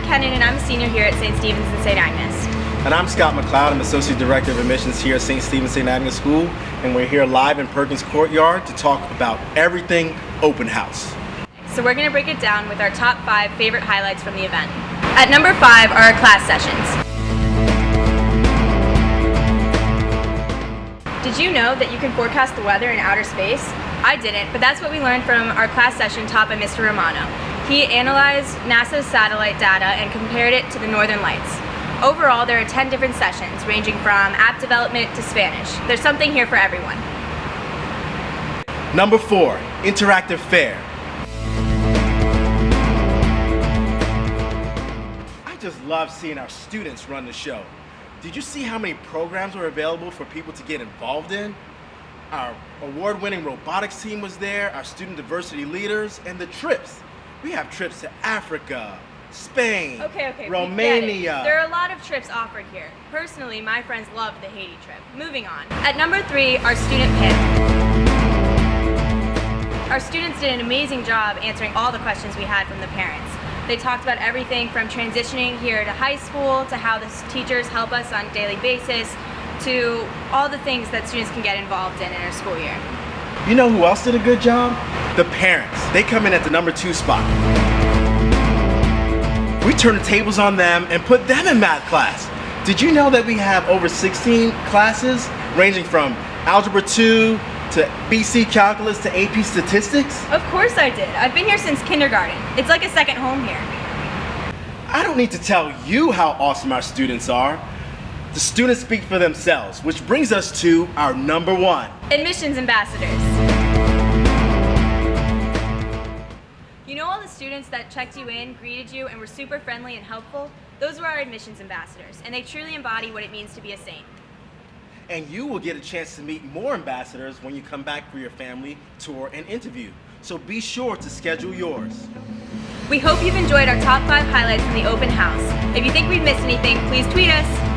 Kennan and I'm a senior here at St. Stephen's and St. Agnes. And I'm Scott McLeod. I'm Associate Director of Admissions here at St. Stephen's St. Agnes School, and we're here live in Perkins Courtyard to talk about everything open house. So we're going to break it down with our top 5 favorite highlights from the event. At number 5 are our class sessions. Did you know that you can forecast the weather in outer space? I didn't, but that's what we learned from our class session taught by Mr. Romano. He analyzed NASA's satellite data and compared it to the northern lights. Overall, there are 10 different sessions, ranging from app development to Spanish. There's something here for everyone. Number 4, interactive fair. I just love seeing our students run the show. Did you see how many programs were available for people to get involved in? Our award-winning robotics team was there, our student diversity leaders, and the trips. We have trips to Africa, Spain, Romania. There are a lot of trips offered here. Personally, my friends loved the Haiti trip. Moving on. At number 3, our student panel. Our students did an amazing job answering all the questions we had from the parents. They talked about everything from transitioning here to high school, to how the teachers help us on a daily basis, to all the things that students can get involved in our school year. You know who else did a good job? The parents. They come in at the number 2 spot. We turn the tables on them and put them in math class. Did you know that we have over 16 classes ranging from Algebra 2 to BC Calculus to AP Statistics? Of course I did. I've been here since kindergarten. It's like a second home here. I don't need to tell you how awesome our students are. The students speak for themselves, which brings us to our number 1. Admissions ambassadors. You know all the students that checked you in, greeted you, and were super friendly and helpful? Those were our admissions ambassadors, and they truly embody what it means to be a saint. And you will get a chance to meet more ambassadors when you come back for your family tour and interview. So be sure to schedule yours. We hope you've enjoyed our top 5 highlights from the open house. If you think we've missed anything, please tweet us.